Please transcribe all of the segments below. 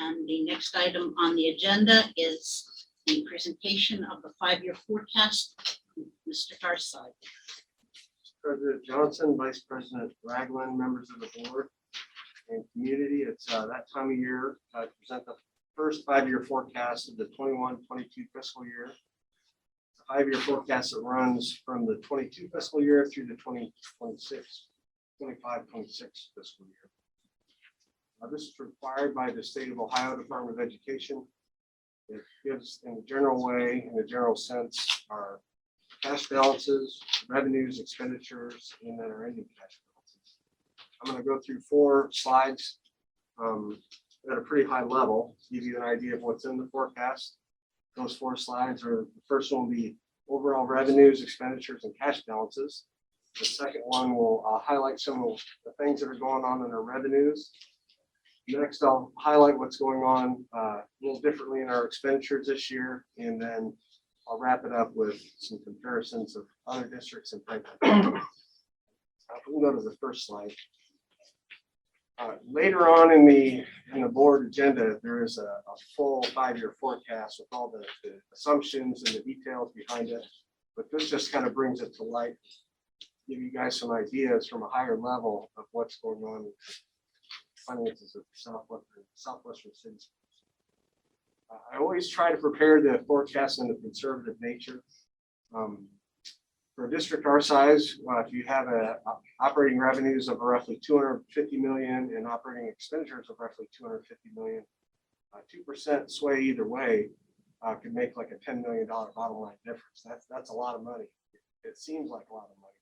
And the next item on the agenda is the presentation of the 5-year forecast. Mr. Garside. President Johnson, Vice President Ragland, members of the board and community. It's that time of year to present the first 5-year forecast of the 21-22 fiscal year. The 5-year forecast that runs from the 22 fiscal year through the 25-26 fiscal year. This is required by the state of Ohio Department of Education. It gives, in the general way, in the general sense, our cash balances, revenues, expenditures, and then our ending cash balances. I'm going to go through 4 slides at a pretty high level to give you an idea of what's in the forecast. Those 4 slides are, the first one will be overall revenues, expenditures, and cash balances. The second one will highlight some of the things that are going on in our revenues. Next, I'll highlight what's going on a little differently in our expenditures this year, and then I'll wrap it up with some comparisons of other districts in Franklin. We'll go to the first slide. Later on in the board agenda, there is a full 5-year forecast with all the assumptions and the details behind it. But this just kind of brings it to light, give you guys some ideas from a higher level of what's going on with finances of southwestern cities. I always try to prepare the forecast in a conservative nature. For a district our size, if you have operating revenues of roughly $250 million and operating expenditures of roughly $250 million, 2% sway either way could make like a $10 million bottom line difference. That's a lot of money. It seems like a lot of money.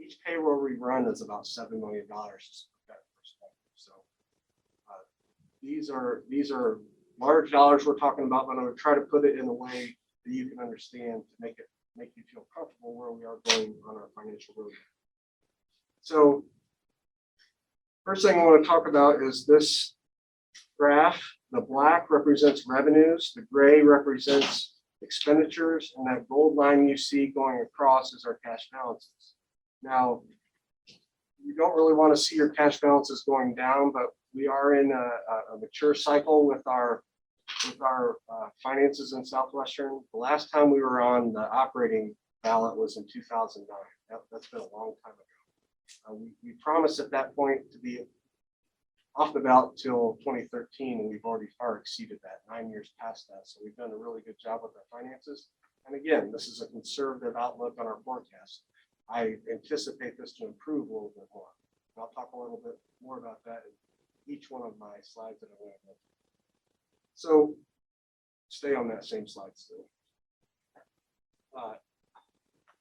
Each payroll we run is about $7 million. So these are large dollars we're talking about, but I'm going to try to put it in a way that you can understand to make you feel comfortable where we are going on our financial roadmap. So first thing I want to talk about is this graph. The black represents revenues, the gray represents expenditures, and that gold line you see going across is our cash balances. Now, you don't really want to see your cash balances going down, but we are in a mature cycle with our finances in Southwestern. The last time we were on the operating ballot was in 2009. That's been a long time ago. We promised at that point to be off the ballot till 2013, and we've already far exceeded that, 9 years past that. So we've done a really good job with our finances. And again, this is a conservative outlook on our forecast. I anticipate this to improve a little bit more. And I'll talk a little bit more about that in each one of my slides that I went with. So stay on that same slide still.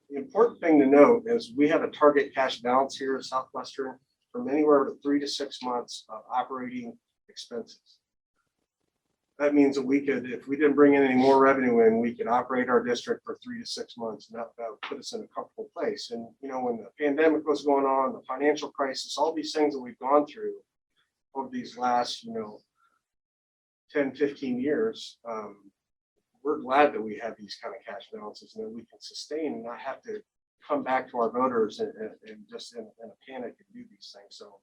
The important thing to note is we have a target cash balance here at Southwestern from anywhere to 3 to 6 months of operating expenses. That means that we could, if we didn't bring in any more revenue in, we could operate our district for 3 to 6 months, and that would put us in a comfortable place. And you know, when the pandemic was going on, the financial crisis, all these things that we've gone through over these last, 10, 15 years, we're glad that we have these kind of cash balances and that we can sustain and not have to come back to our voters and just in a panic and do these things. So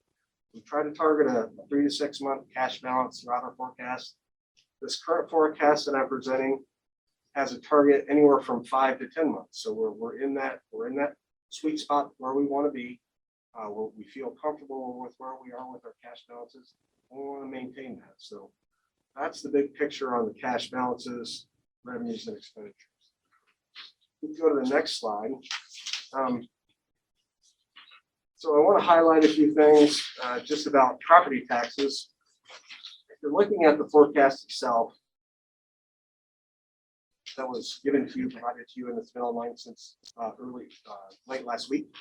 we try to target a 3 to 6 month cash balance throughout our forecast. This current forecast that I'm presenting has a target anywhere from 5 to 10 months. So we're in that sweet spot where we want to be. Where we feel comfortable with where we are with our cash balances, and we want to maintain that. So that's the big picture on the cash balances, revenues, and expenditures. We go to the next slide. So I want to highlight a few things just about property taxes. If you're looking at the forecast itself that was given to you, provided to you, and it's been online since late last week.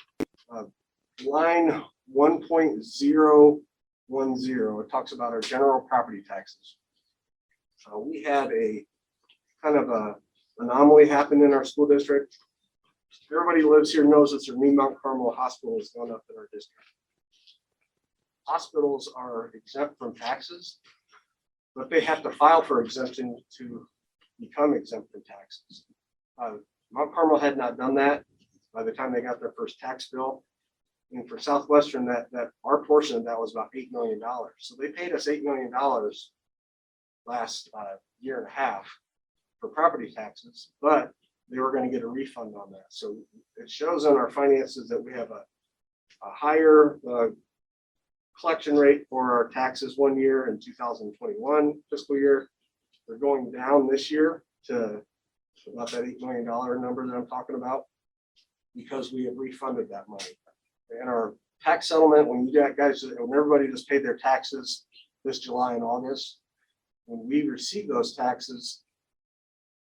Line 1.010, it talks about our general property taxes. We had a kind of a anomaly happen in our school district. Everybody who lives here knows that their new Mount Carmel Hospital is going up in our district. Hospitals are exempt from taxes, but they have to file for exemption to become exempt from taxes. Mount Carmel had not done that by the time they got their first tax bill. And for Southwestern, that our portion of that was about $8 million. So they paid us $8 million last year and a half for property taxes, but they were going to get a refund on that. So it shows on our finances that we have a higher collection rate for our taxes one year in 2021 fiscal year. They're going down this year to about that $8 million number that I'm talking about, because we have refunded that money. And our tax settlement, when everybody just paid their taxes this July and August, when we received those taxes,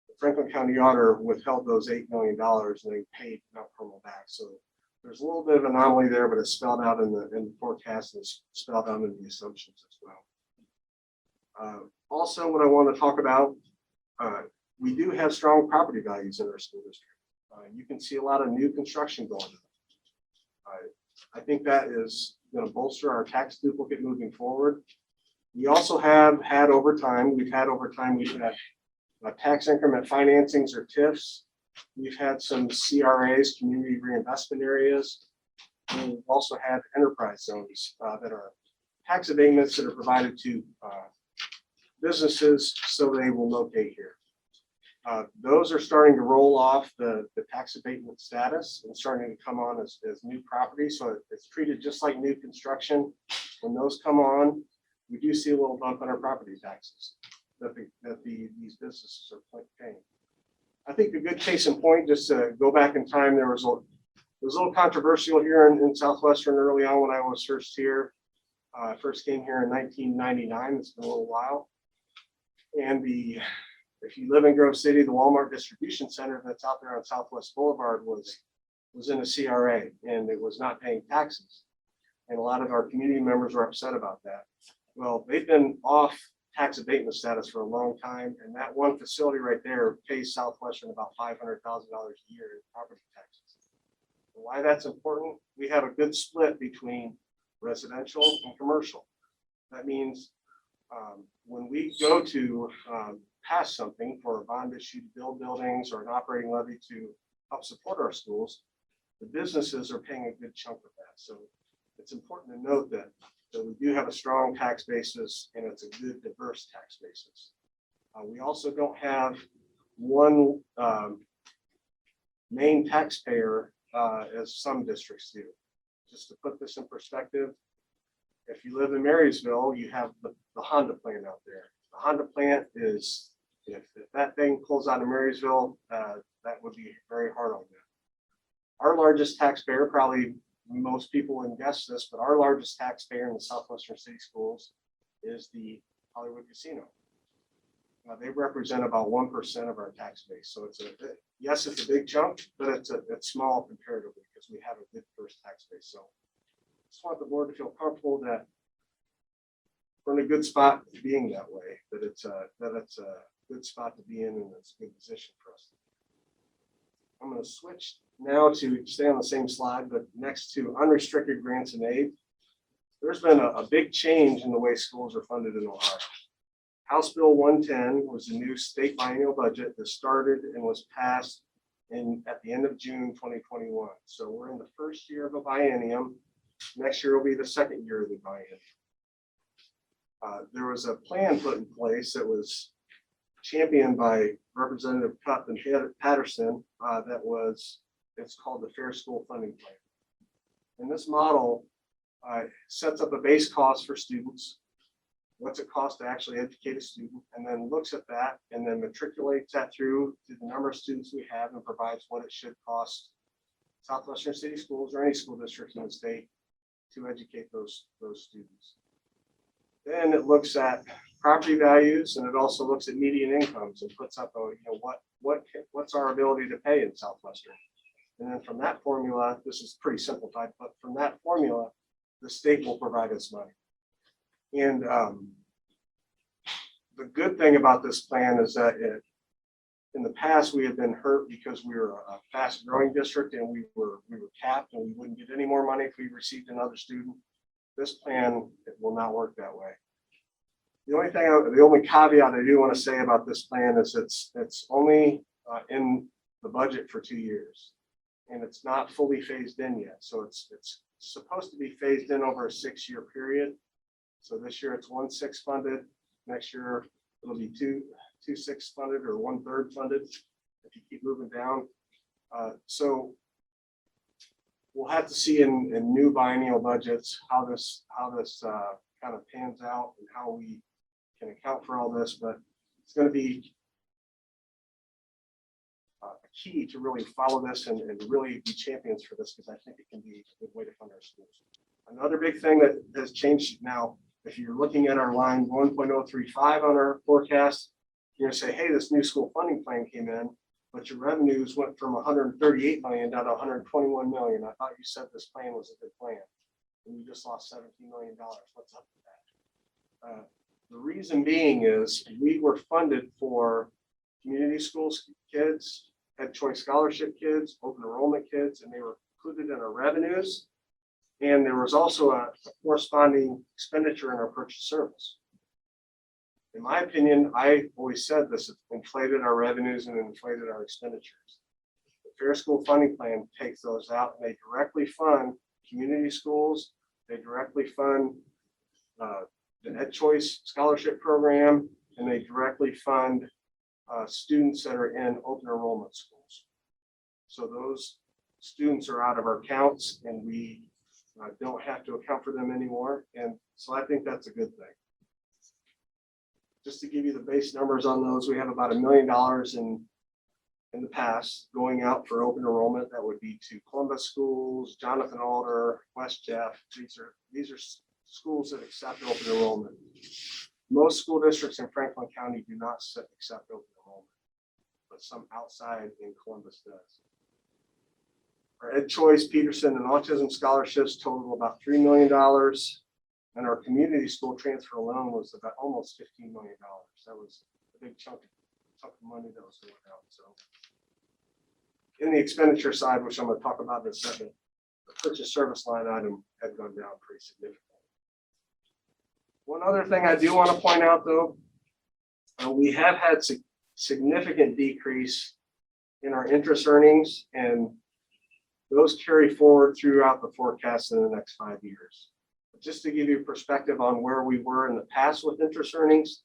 the Franklin County Auditor withheld those $8 million and they paid Mount Carmel back. So there's a little bit of anomaly there, but it's spelled out in the forecast and it's spelled out in the assumptions as well. Also, what I want to talk about, we do have strong property values in our school district. You can see a lot of new construction going on. I think that is going to bolster our tax duplicate moving forward. We also have had over time, we've had tax increment financings or TIFs. We've had some CRAs, community reinvestment areas. And we've also had enterprise zones that are tax abatements that are provided to businesses so they will locate here. Those are starting to roll off the tax abatement status and starting to come on as new property. So it's treated just like new construction. When those come on, we do see a little bump in our property taxes that these businesses are paying. I think a good case in point, just to go back in time, it was a little controversial here in Southwestern early on when I was first here. I first came here in 1999. It's been a little while. And if you live in Grove City, the Walmart distribution center that's out there on Southwest Boulevard was in a CRA and it was not paying taxes. And a lot of our community members were upset about that. Well, they've been off tax abatement status for a long time. And that one facility right there pays Southwestern about $500,000 a year in property taxes. And why that's important? We have a good split between residential and commercial. That means when we go to pass something for a bond issue to build buildings or an operating levy to help support our schools, the businesses are paying a good chunk of that. So it's important to note that we do have a strong tax basis and it's a good diverse tax basis. We also don't have one main taxpayer as some districts do. Just to put this in perspective, if you live in Marysville, you have the Honda plant out there. The Honda plant is, if that thing pulls out of Marysville, that would be very hard on them. Our largest taxpayer, probably most people wouldn't guess this, but our largest taxpayer in the Southwestern City Schools is the Hollywood Casino. They represent about 1% of our tax base. So it's a big chunk, but it's small comparatively because we have a good first tax base. So I just want the board to feel comfortable that we're in a good spot being that way, that it's a good spot to be in and it's a good position for us. I'm going to switch now to stay on the same slide, but next to unrestricted grants and aid. There's been a big change in the way schools are funded in Ohio. House Bill 110 was a new state biennial budget that started and was passed at the end of June 2021. So we're in the first year of a biennium. Next year will be the second year of the biennium. There was a plan put in place that was championed by Representative Cupp and Patterson. It's called the Fair School Funding Plan. And this model sets up a base cost for students. What's it cost to actually educate a student, and then looks at that and then matriculates that through to the number of students we have and provides what it should cost Southwestern City Schools or any school district in the state to educate those students. Then it looks at property values and it also looks at median incomes and puts up what's our ability to pay in Southwestern. And then from that formula, this is pretty simplified, but from that formula, the state will provide us money. And the good thing about this plan is that in the past we had been hurt because we were a fast growing district and we were capped and we wouldn't get any more money if we received another student. This plan, it will not work that way. The only caveat I do want to say about this plan is it's only in the budget for 2 years and it's not fully phased in yet. So it's supposed to be phased in over a 6-year period. So this year it's 1/6 funded. Next year it'll be 2/6 funded or 1/3 funded if you keep moving down. So we'll have to see in new biennial budgets how this kind of pans out and how we can account for all this, but it's going to be a key to really follow this and really be champions for this, because I think it can be a good way to fund our schools. Another big thing that has changed now, if you're looking at our line 1.035 on our forecast, you're going to say, hey, this new school funding plan came in, but your revenues went from 138 million down to 121 million. I thought you said this plan was a good plan, and you just lost $17 million. What's up with that? The reason being is we were funded for community schools kids, Ed Choice Scholarship kids, open enrollment kids, and they were included in our revenues. And there was also a corresponding expenditure in our purchase service. In my opinion, I always said this inflated our revenues and inflated our expenditures. The Fair School Funding Plan takes those out, and they directly fund community schools. They directly fund the Ed Choice Scholarship Program, and they directly fund students that are in open enrollment schools. So those students are out of our counts, and we don't have to account for them anymore. And so I think that's a good thing. Just to give you the base numbers on those, we have about $1 million in the past going out for open enrollment. That would be to Columbus schools, Jonathan Alder, West Jeff. These are schools that accept open enrollment. Most school districts in Franklin County do not accept open enrollment, but some outside in Columbus does. Our Ed Choice, Peterson, and Autism scholarships total about $3 million. And our community school transfer alone was about almost $15 million. That was a big chunk of money that was going out. So in the expenditure side, which I'm going to talk about in a second, the purchase service line item had gone down pretty significantly. One other thing I do want to point out, though, we have had significant decrease in our interest earnings, and those carry forward throughout the forecast in the next 5 years. Just to give you perspective on where we were in the past with interest earnings,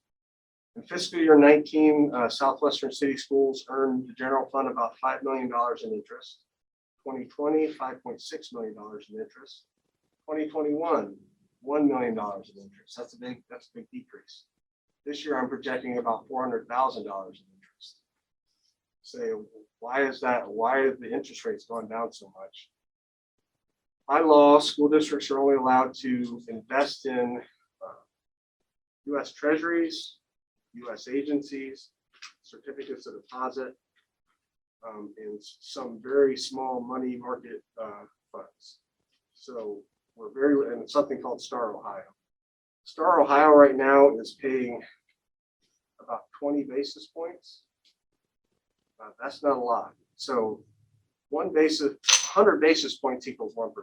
in fiscal year 19, Southwestern City Schools earned the general fund about $5 million in interest. 2020, $5.6 million in interest. 2021, $1 million in interest. That's a big decrease. This year, I'm projecting about $400,000 in interest. Say, why is that? Why have the interest rates gone down so much? By law, school districts are only allowed to invest in U.S. Treasuries, U.S. agencies, certificates of deposit, and some very small money market funds. So and something called Star Ohio. Star Ohio right now is paying about 20 basis points. That's not a lot. So 100 basis points equals 1%.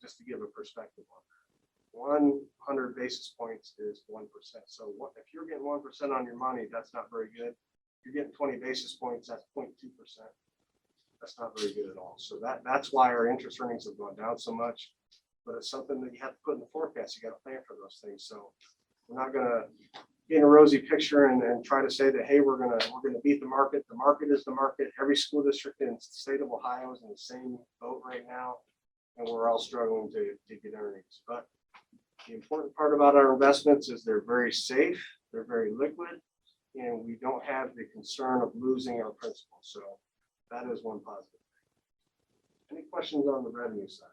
Just to give a perspective on that. 100 basis points is 1%. So if you're getting 1% on your money, that's not very good. If you're getting 20 basis points, that's 0.2%. That's not very good at all. So that's why our interest earnings have gone down so much. But it's something that you have to put in the forecast. You got to plan for those things. So we're not going to paint a rosy picture and try to say that, hey, we're gonna beat the market. The market is the market. Every school district in the state of Ohio is in the same boat right now, and we're all struggling to get earnings. But the important part about our investments is they're very safe, they're very liquid, and we don't have the concern of losing our principal. So that is one positive thing. Any questions on the revenue side?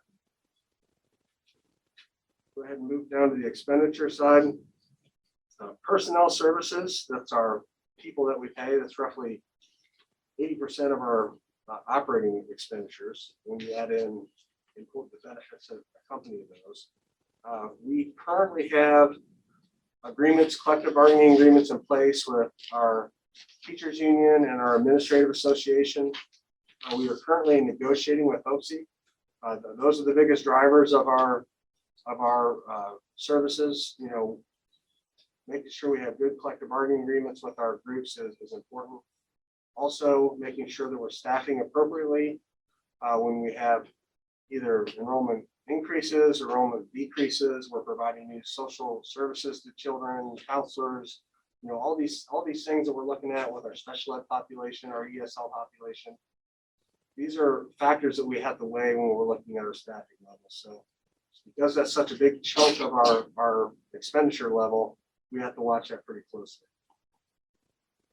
Go ahead and move down to the expenditure side. Personnel services, that's our people that we pay. That's roughly 80% of our operating expenditures when you add in the benefits that accompany those. We currently have collective bargaining agreements in place with our teachers union and our administrative association. We are currently negotiating with OPSI. Those are the biggest drivers of our services. Making sure we have good collective bargaining agreements with our groups is important. Also, making sure that we're staffing appropriately when we have either enrollment increases or enrollment decreases. We're providing new social services to children, counselors, all these things that we're looking at with our special ed population, our ESL population. These are factors that we have to weigh when we're looking at our staffing levels. So because that's such a big chunk of our expenditure level, we have to watch that pretty closely.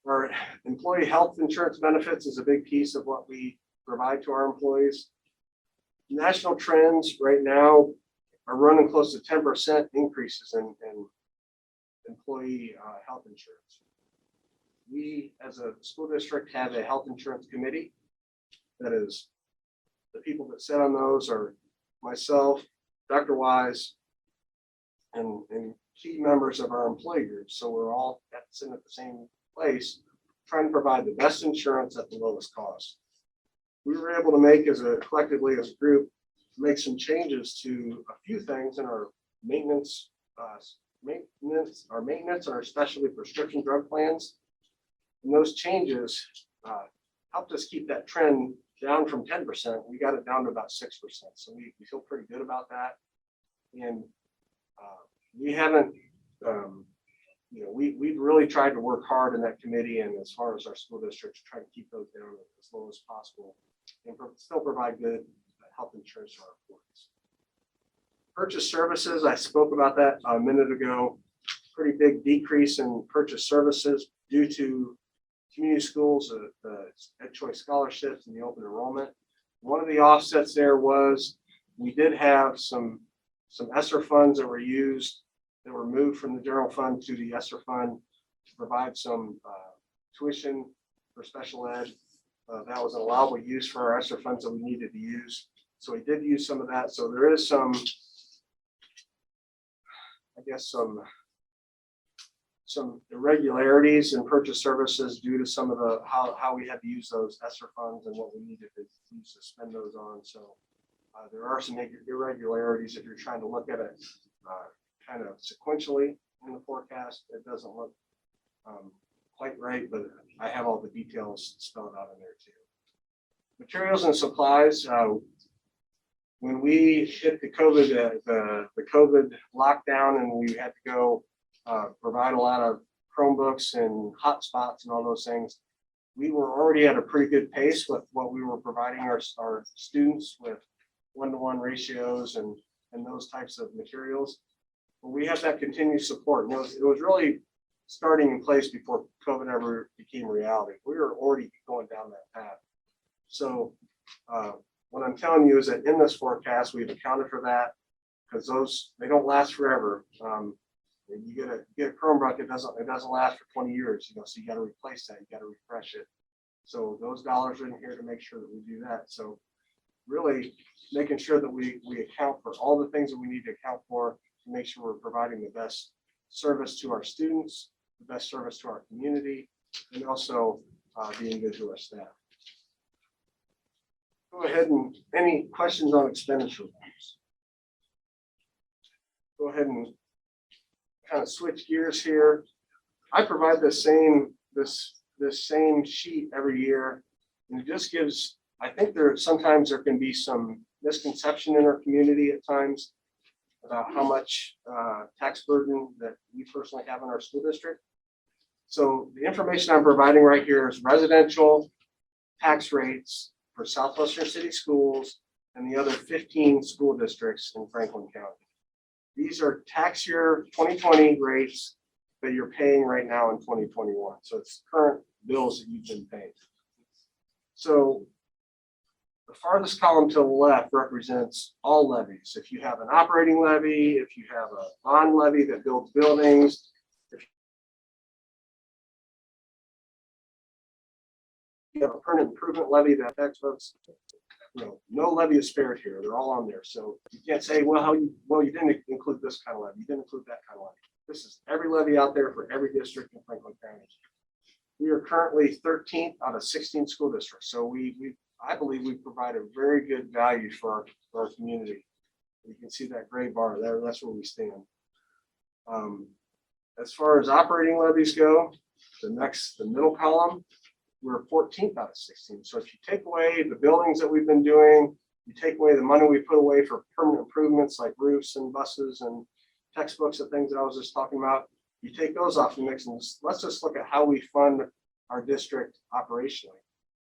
Our employee health insurance benefits is a big piece of what we provide to our employees. National trends right now are running close to 10% increases in employee health insurance. We, as a school district, have a health insurance committee. That is, the people that sit on those are myself, Dr. Wise, and key members of our employee group. So we're all sitting at the same place, trying to provide the best insurance at the lowest cost. We were able to make, collectively as a group, make some changes to a few things in our maintenance, our specialty prescription drug plans. And those changes helped us keep that trend down from 10%. We got it down to about 6%. So we feel pretty good about that. And we haven't, we've really tried to work hard in that committee and as far as our school district to try to keep those down as low as possible and still provide good health insurance to our employees. Purchase services, I spoke about that a minute ago. Pretty big decrease in purchase services due to community schools, the Ed Choice scholarships and the open enrollment. One of the offsets there was we did have some ESSER funds that were used that were moved from the general fund to the ESSER fund to provide some tuition for special ed. That was an allowable use for our ESSER funds that we needed to use. So we did use some of that. So there is some irregularities in purchase services due to some of the how we had to use those ESSER funds and what we needed to use to spend those on. So there are some irregularities if you're trying to look at it kind of sequentially in the forecast. It doesn't look quite right, but I have all the details spelled out in there too. Materials and supplies. When we hit the COVID lockdown and we had to go provide a lot of Chromebooks and hotspots and all those things, we were already at a pretty good pace with what we were providing our students with one-to-one ratios and those types of materials. But we have that continued support. And it was really starting in place before COVID ever became reality. We were already going down that path. So what I'm telling you is that in this forecast, we've accounted for that because they don't last forever. You get a Chromebook, it doesn't last for 20 years, so you got to replace that, you got to refresh it. So those dollars are in here to make sure that we do that. So really making sure that we account for all the things that we need to account for to make sure we're providing the best service to our students, the best service to our community, and also being good to our staff. Go ahead and any questions on expenditure lines? Go ahead and kind of switch gears here. I provide the same sheet every year, and it just gives. I think sometimes there can be some misconception in our community at times about how much tax burden that we personally have in our school district. So the information I'm providing right here is residential tax rates for Southwestern City Schools and the other 15 school districts in Franklin County. These are tax year 2020 rates that you're paying right now in 2021. So it's current bills that you've been paying. So the farthest column to the left represents all levies. If you have an operating levy, if you have a bond levy that builds buildings, if you have a permanent improvement levy that affects folks, no levy is spared here. They're all on there. So you can't say, well, you didn't include this kind of levy. You didn't include that kind of levy. This is every levy out there for every district in Franklin County. We are currently 13th out of 16 school districts. So I believe we provide a very good value for our community. You can see that gray bar there. That's where we stand. As far as operating levies go, the middle column, we're 14th out of 16. So if you take away the buildings that we've been doing, you take away the money we put away for permanent improvements like roofs and buses and textbooks and things that I was just talking about, You take those off the mix and let's just look at how we fund our district operationally.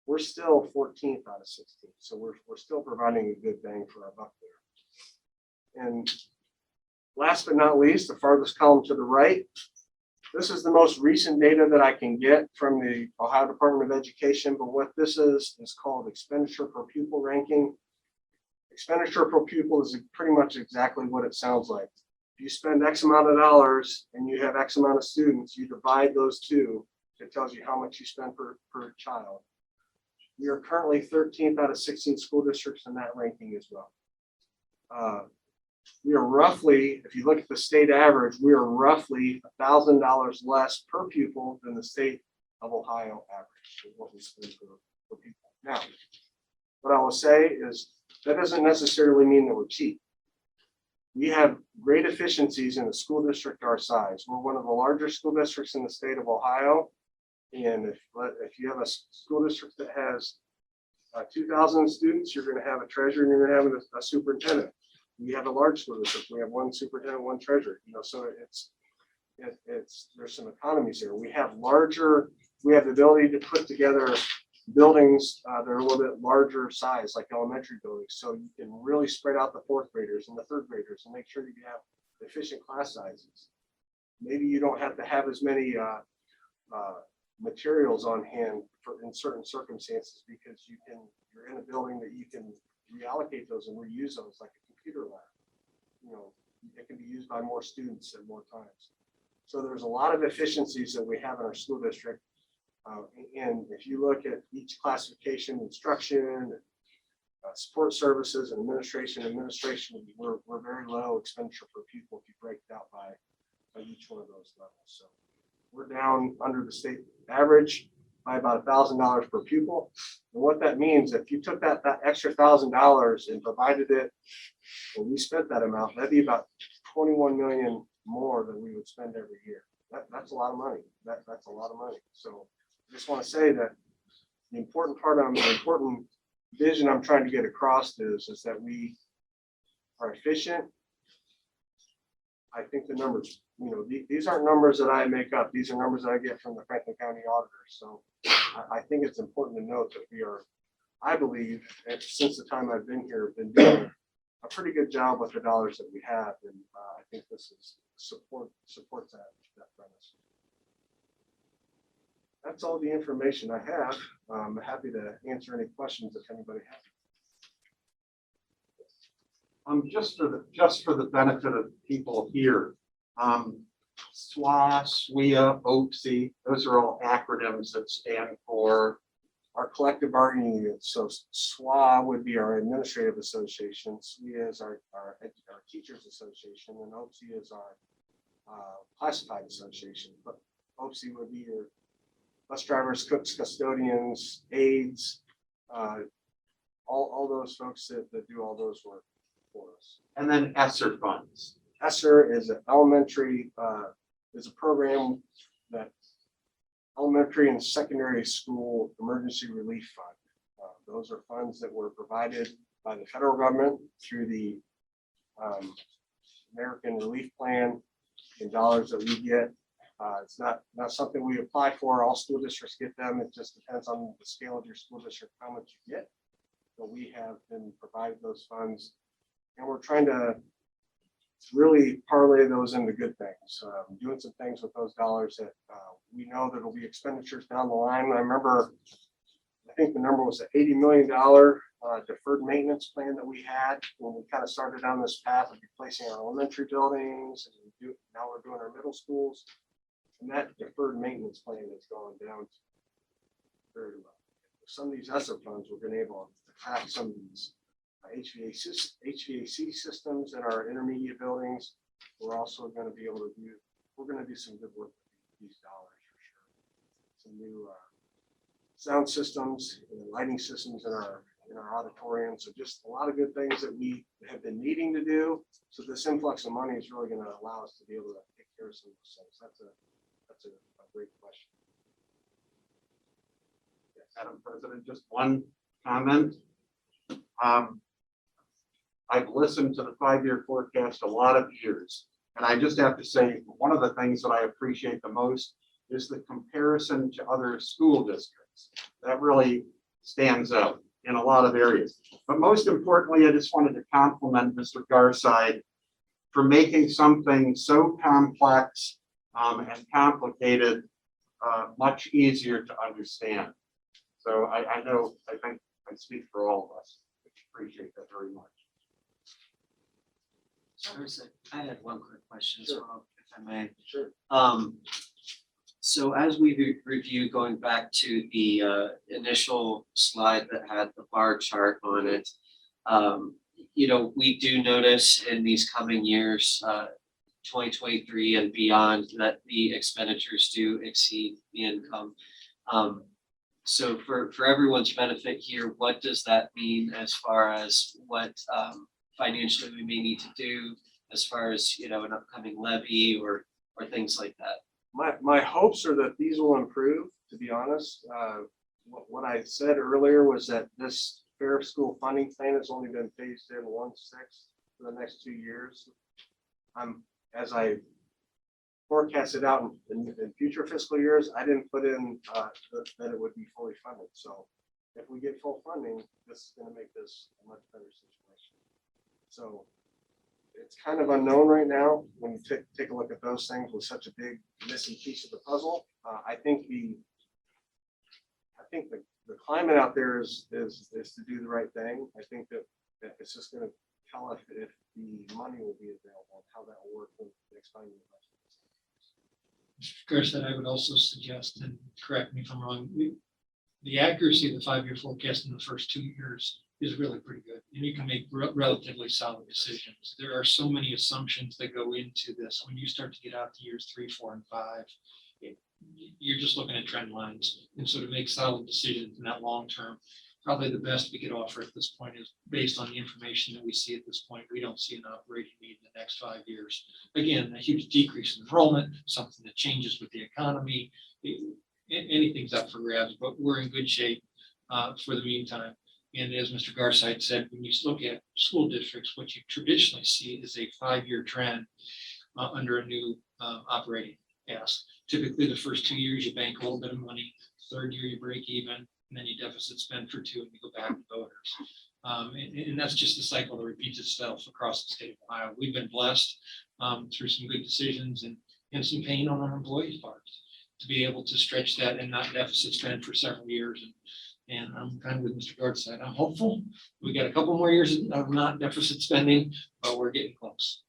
We're still 14th out of 16, so we're still providing a good bang for our buck there. And last but not least, the farthest column to the right, this is the most recent data that I can get from the Ohio Department of Education, but what this is called expenditure per pupil ranking. Expenditure per pupil is pretty much exactly what it sounds like. If you spend X amount of dollars and you have X amount of students, you divide those two, it tells you how much you spend per child. We are currently 13th out of 16 school districts in that ranking as well. We are roughly, if you look at the state average, we are roughly $1,000 less per pupil than the state of Ohio average, is what we spend per pupil. Now, what I will say is that doesn't necessarily mean that we're cheap. We have great efficiencies in a school district our size. We're one of the larger school districts in the state of Ohio. And if you have a school district that has 2,000 students, you're going to have a treasurer and you're going to have a superintendent. We have a large school district. We have one superintendent, one treasurer. So there's some economies here. We have the ability to put together buildings that are a little bit larger size, like elementary buildings. So you can really spread out the fourth graders and the third graders and make sure that you have efficient class sizes. Maybe you don't have to have as many materials on hand in certain circumstances because you're in a building that you can reallocate those and reuse those, like a computer lab. It can be used by more students at more times. So there's a lot of efficiencies that we have in our school district. And if you look at each classification, instruction, support services, and administration, we're very low expenditure per pupil if you break it out by each one of those levels. So we're down under the state average by about $1,000 per pupil. And what that means, if you took that extra $1,000 and provided it, when we spent that amount, that'd be about 21 million more than we would spend every year. That's a lot of money. That's a lot of money. So I just want to say that the important vision I'm trying to get across is that we are efficient. I think the numbers, these aren't numbers that I make up. These are numbers that I get from the Franklin County auditor. So I think it's important to note that we are, I believe, since the time I've been here, been doing a pretty good job with the dollars that we have. And I think this is supports that premise. That's all the information I have. I'm happy to answer any questions if anybody has. Just for the benefit of people here, SWA, SWIA, OPSI, those are all acronyms that stand for Our collective bargaining unit. So SWA would be our administrative association, SWIA is our teachers association, and OPSI is our classified association. But OPSI would be your bus drivers, cooks, custodians, aides, all those folks that do all those work for us. And then ESSER funds. ESSER is an elementary, is a program that elementary and secondary school emergency relief fund. Those are funds that were provided by the federal government through the American Relief Plan in dollars that we get. It's not something we apply for. All school districts get them. It just depends on the scale of your school district, how much you get. But we have been provided those funds, and we're trying to really parlay those into good things. Doing some things with those dollars that we know that will be expenditures down the line. I remember, I think the number was an $80 million deferred maintenance plan that we had when we kind of started down this path of replacing our elementary buildings. And now we're doing our middle schools. And that deferred maintenance plan has gone down very low. Some of these ESSER funds, we've been able to crack some of these HVAC systems in our intermediate buildings. We're also going to be able to do some good work with these dollars for sure. Some new sound systems and lighting systems in our auditorium. So just a lot of good things that we have been needing to do. So this influx of money is really going to allow us to be able to take care of some of those things. That's a great question. Madam President, just one comment. I've listened to the 5-year forecast a lot of years, And I just have to say, one of the things that I appreciate the most is the comparison to other school districts. That really stands out in a lot of areas. But most importantly, I just wanted to compliment Mr. Garside for making something so complex and complicated much easier to understand. So I think I speak for all of us. Appreciate that very much. I had one quick question as Sure. well, if I may. Sure. So as we review, going back to the initial slide that had the bar chart on it, we do notice in these coming years, 2023 and beyond, that the expenditures do exceed the income. So for everyone's benefit here, what does that mean as far as what financially we may need to do as far as, an upcoming levy or things like that? My hopes are that these will improve, to be honest. What I said earlier was that this fair school funding plan has only been phased in 1/6 for the next 2 years. As I forecasted out in future fiscal years, I didn't put in that it would be fully funded. So if we get full funding, this is going to make this a much better situation. So it's kind of unknown right now when you take a look at those things with such a big missing piece of the puzzle. I think the climate out there is to do the right thing. I think that it's just going to tell us if the money will be available and how that will work with the next funding. Mr. Garside, I would also suggest, and correct me if I'm wrong, the accuracy of the 5-year forecast in the first 2 years is really pretty good. And you can make relatively solid decisions. There are so many assumptions that go into this. When you start to get out to years 3, 4, and 5, you're just looking at trend lines. And so to make solid decisions in that long term, probably the best we could offer at this point is based on the information that we see at this point. We don't see an operating need in the next 5 years. Again, a huge decrease in enrollment, something that changes with the economy, anything's up for grabs, but we're in good shape for the meantime. And as Mr. Garside said, when you look at school districts, what you traditionally see is a 5-year trend under a new operating task. Typically, the first 2 years, you bank a little bit of money. Third year, you break even, and then you deficit spend for 2, and you go back to voters. And that's just the cycle that repeats itself across the state of Ohio. We've been blessed through some good decisions and some pain on our employees' parts to be able to stretch that and not deficit spend for several years. And I'm kind of with Mr. Garside. I'm hopeful. We got a couple more years of not deficit spending, but we're getting close.